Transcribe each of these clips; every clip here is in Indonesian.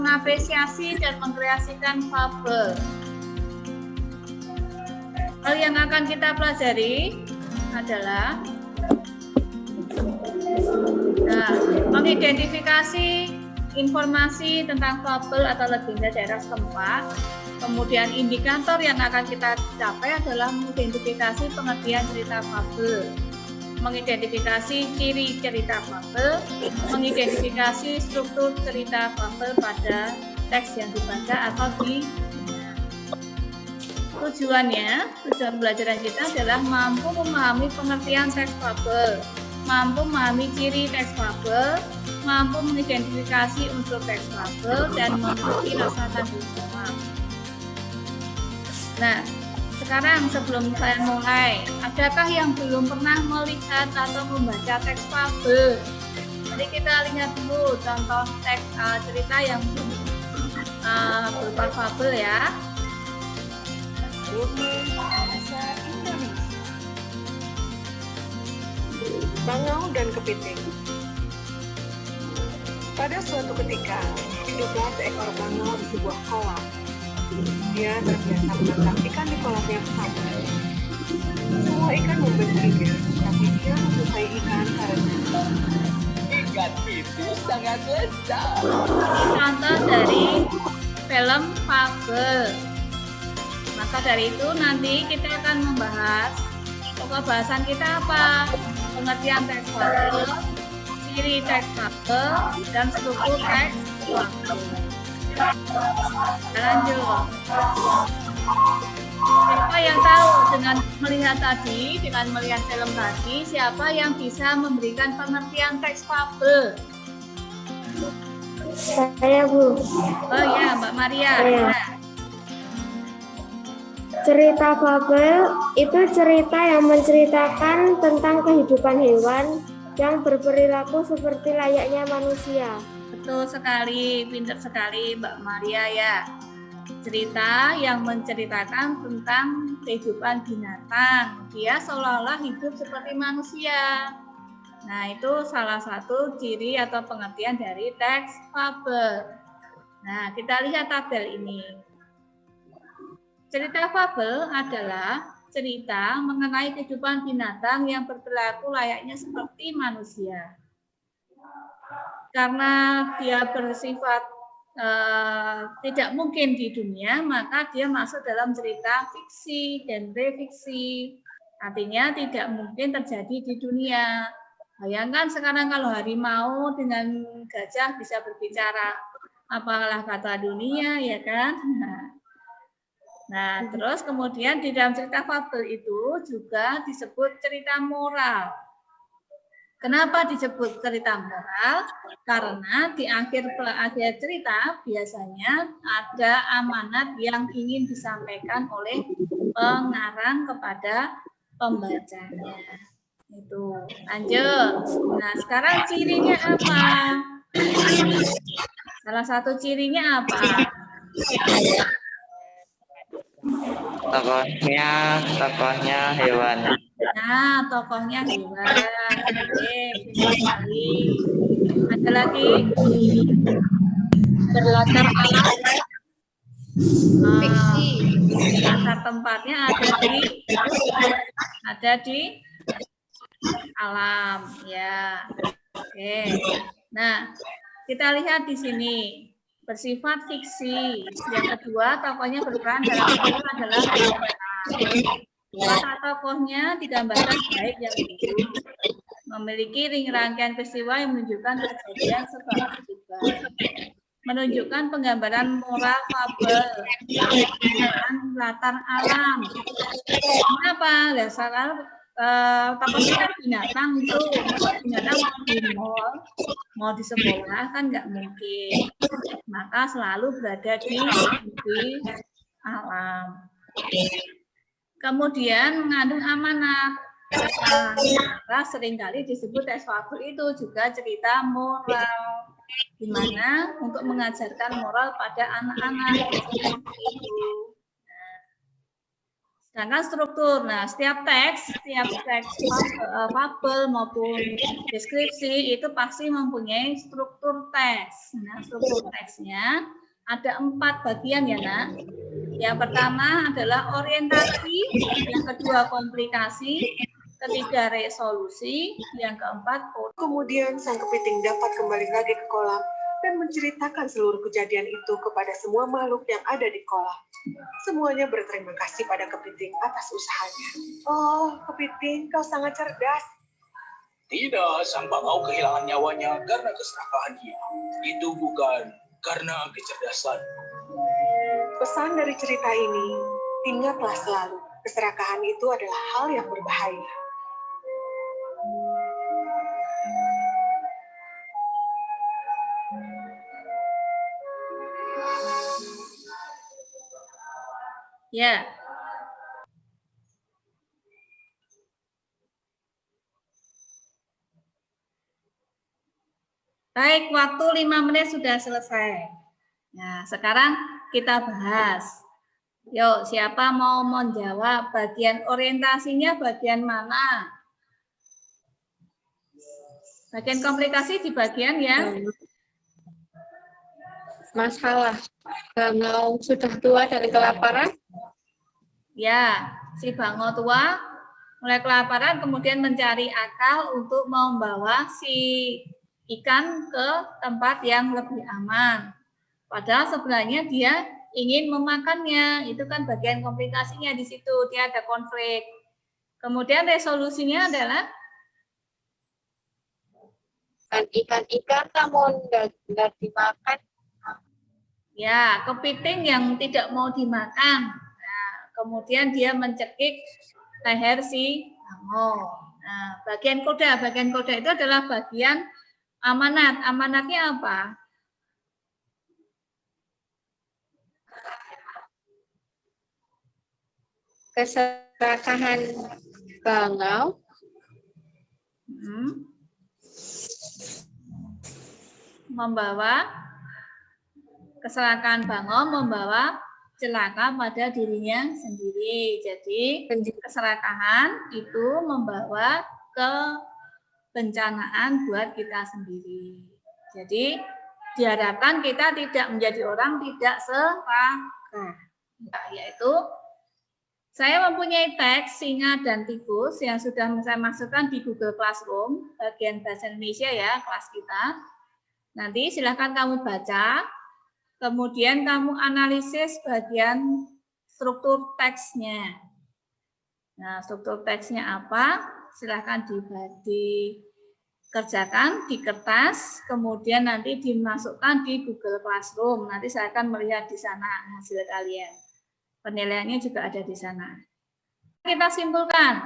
mengapresiasi dan mengkreasikan fabel. Hal yang akan kita pelajari adalah mengidentifikasi informasi tentang fabel atau legenda daerah setempat. Kemudian indikator yang akan kita capai adalah mengidentifikasi pengertian cerita fabel, mengidentifikasi ciri cerita fabel, mengidentifikasi struktur cerita fabel pada teks yang dibaca atau di tujuan pembelajaran kita adalah mampu memahami pengertian teks fabel, mampu memahami ciri teks fabel, mampu mengidentifikasi unsur teks fabel, dan memiliki rasa tanggung jawab. Nah, sekarang sebelum saya mulai, adakah yang belum pernah melihat atau membaca teks fabel? Jadi kita lihat dulu contoh teks cerita yang berupa fabel ya. Bahasa Indonesia. Bangau dan Kepiting. Pada suatu ketika, hiduplah seekor bangau di sebuah kolam. Dia terbiasa menangkap ikan di kolam yang sama. Semua ikan membencinya, tapi dia menyukai ikan karena ikan itu sangat lezat. Contoh dari film fabel. Maka dari itu nanti kita akan membahas pokok bahasan kita apa? Pengertian teks fabel, ciri teks fabel, dan struktur teks fabel. Lanjut. Siapa yang tahu dengan melihat film tadi, siapa yang bisa memberikan pengertian teks fabel? Saya, Bu. Oh ya, Mbak Maria. Ya. Cerita fabel itu cerita yang menceritakan tentang kehidupan hewan yang berperilaku seperti layaknya manusia. Betul sekali, pintar sekali Mbak Maria ya. Cerita yang menceritakan tentang kehidupan binatang. Dia seolah-olah hidup seperti manusia. Nah, itu salah satu ciri atau pengertian dari teks fabel. Nah, kita lihat tabel ini. Cerita fabel adalah cerita mengenai kehidupan binatang yang berperilaku layaknya seperti manusia. Karena dia bersifat tidak mungkin di dunia, maka dia masuk dalam cerita fiksi dan refiksi. Artinya tidak mungkin terjadi di dunia. Bayangkan sekarang kalau harimau dengan gajah bisa berbicara, apalah kata dunia, ya kan? Nah, terus kemudian di dalam cerita fabel itu juga disebut cerita moral. Kenapa disebut cerita moral? Karena di akhir cerita biasanya ada amanat yang ingin disampaikan oleh pengarang kepada pembacanya. Itu. Lanjut. Nah, sekarang cirinya apa? Salah satu cirinya apa? Tokohnya hewan. Nah, tokohnya hewan. Oke, sekali. Ada lagi? berlatar alam. Fiksi. Latar tempatnya ada di alam, ya. Oke. Nah, kita lihat di sini. Bersifat fiksi. Yang kedua, tokohnya berperan dalam film adalah watak tokohnya digambarkan baik yang buruk, memiliki rangkaian peristiwa yang menunjukkan kejadian sebab akibat, menunjukkan penggambaran moral fabel dan latar alam. Kenapa? Dasar tokohnya kan binatang itu, binatang mau di mall, mau di sekolah kan nggak mungkin. Maka selalu berada di alam. Kemudian mengandung amanat. Maka seringkali disebut teks fabel itu juga cerita moral, di mana untuk mengajarkan moral pada anak-anak. Sedangkan struktur, nah setiap teks fabel maupun deskripsi itu pasti mempunyai struktur teks. Nah, struktur teksnya ada 4 bagian ya, Nak. Yang pertama adalah orientasi, yang kedua komplikasi, ketiga resolusi, yang keempat kode. Kemudian sang kepiting dapat kembali lagi ke kolam dan menceritakan seluruh kejadian itu kepada semua makhluk yang ada di kolam. Semuanya berterima kasih pada kepiting atas usahanya. Oh, kepiting, kau sangat cerdas. Tidak, sang bangau kehilangan nyawanya karena keserakahan dia. Itu bukan karena kecerdasan. Pesan dari cerita ini, ingatlah selalu, keserakahan itu adalah hal yang berbahaya. Ya. Baik, waktu 5 menit sudah selesai. Nah, sekarang kita bahas. Yuk, siapa mau menjawab bagian orientasinya bagian mana? Bagian komplikasi di bagian yang Masalah bangau sudah tua dari kelaparan. ya, si bangau tua mulai kelaparan kemudian mencari akal untuk membawa si ikan ke tempat yang lebih aman. Padahal sebenarnya dia ingin memakannya. Itu kan bagian komplikasinya di situ. Dia ada konflik. Kemudian resolusinya adalah Ikan-ikan namun nggak dimakan. ya kepiting yang tidak mau dimakan. Nah, kemudian dia mencekik leher si bangau. Nah, bagian koda itu adalah bagian amanat. Amanatnya apa? Keserakahan bangau. Membawa kecelakaan bangau membawa celaka pada dirinya sendiri. Jadi keserakahan itu membawa kebencanaan buat kita sendiri. Jadi diharapkan kita tidak menjadi orang tidak serakah. Yaitu saya mempunyai teks singa dan tikus yang sudah saya masukkan di Google Classroom bagian bahasa Indonesia ya kelas kita. Nanti silahkan kamu baca, kemudian kamu analisis bagian struktur teksnya. Nah, struktur teksnya apa? Silahkan dikerjakan di kertas, kemudian nanti dimasukkan di Google Classroom. Nanti saya akan melihat di sana hasil kalian. Penilaiannya juga ada di sana. Kita simpulkan.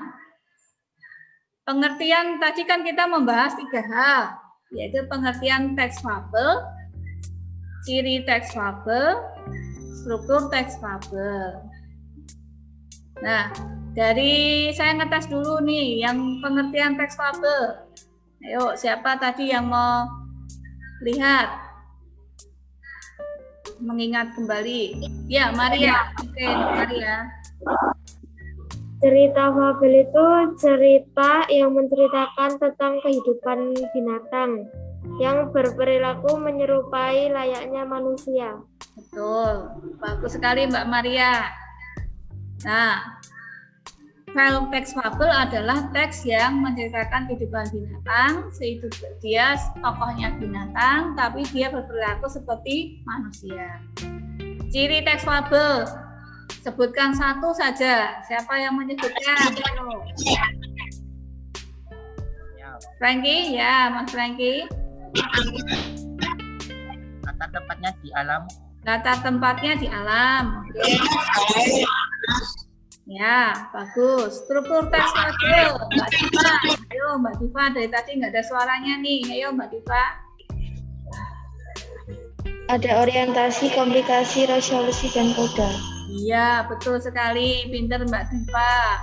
Pengertian tadi kan kita membahas 3 hal. Yaitu pengertian teks fabel, ciri teks fabel, struktur teks fabel. Nah, dari saya ngetes dulu nih yang pengertian teks fabel. Ayo, siapa tadi yang mau lihat? Mengingat kembali. Ya, Maria. Oke, Maria. Cerita fabel itu cerita yang menceritakan tentang kehidupan binatang yang berperilaku menyerupai layaknya manusia. Betul, bagus sekali Mbak Maria. Nah, file teks fabel adalah teks yang menceritakan kehidupan binatang, sehingga dia tokohnya binatang, tapi dia berperilaku seperti manusia. Ciri teks fabel. Sebutkan satu saja. Siapa yang menyebutkan? Frankie, ya, Mas Frankie. Latar tempatnya di alam. Latar tempatnya di alam. Oke. Ya, bagus. Struktur teks fabel. Mbak Diva. Ayo, Mbak Diva. Dari tadi nggak ada suaranya nih. Ayo, Mbak Diva. Ada orientasi, komplikasi, resolusi, dan koda. Iya, betul sekali. Pinter Mbak Diva.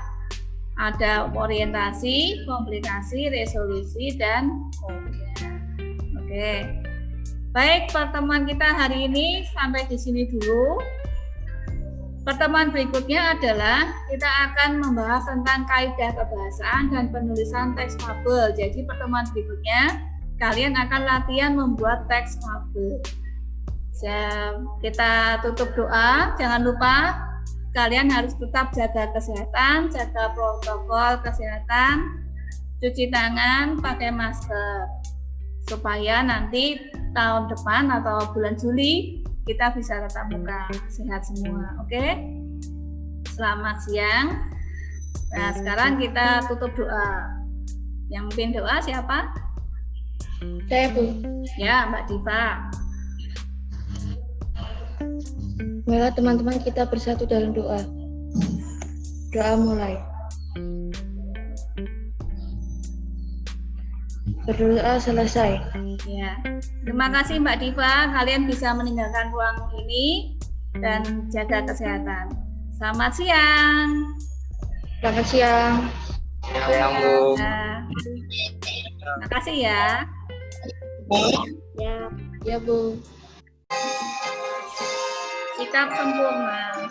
Ada orientasi, komplikasi, resolusi, dan koda. Oke. Baik, pertemuan kita hari ini sampai di sini dulu. Pertemuan berikutnya adalah kita akan membahas tentang kaidah kebahasaan dan penulisan teks fabel. Jadi pertemuan berikutnya kalian akan latihan membuat teks fabel. Kita tutup doa. Jangan lupa kalian harus tetap jaga kesehatan, jaga protokol kesehatan, cuci tangan, pakai masker, supaya nanti tahun depan atau bulan Juli kita bisa tatap muka, sehat semua. Oke? Selamat siang. Nah, sekarang kita tutup doa. Yang memimpin doa siapa? Saya, Bu. Ya, Mbak Diva. Marilah teman-teman kita bersatu dalam doa. Doa mulai. Berdoa selesai. Ya. Terima kasih Mbak Diva, kalian bisa meninggalkan ruang ini dan jaga kesehatan. Selamat siang. Selamat siang. Yang Bu. Ya. Terima kasih ya. Ya, Bu. Sikap sempurna.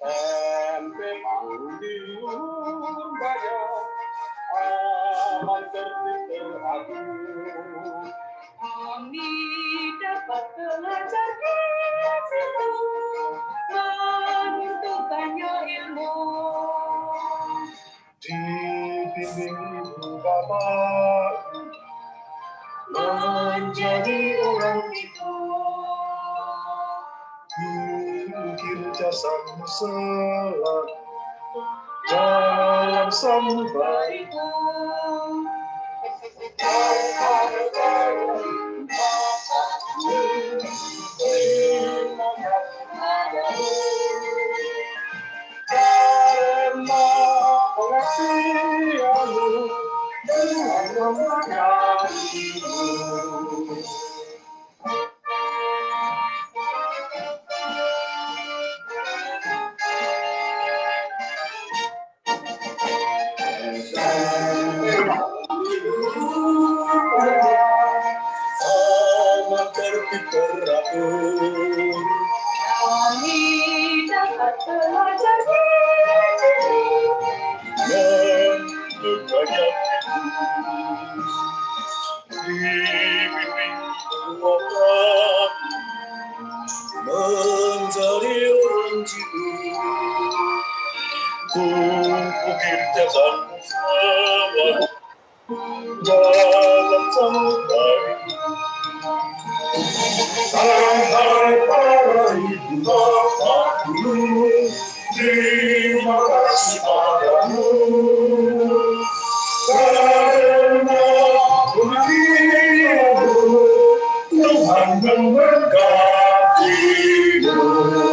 SMP Mandiur Jaya, aman tertib teratur. Kami dapat belajar di situ, menuntut banyak ilmu. Dibimbing ibu bapak Menjadi orang itu, mungkin jasa salah dalam sampai itu. karena pengasihanmu Tuhan memberkatimu. Amat tertib teratur. Kami dapat belajar di situ, Menuntut banyak dibimbing Bapak menjadi orang jitu, tumpukin jasan sawah dalam sampai. Salam hai para ibu bapak guru, terima kasih padamu karena pengabdianmu Tuhan memberkatimu.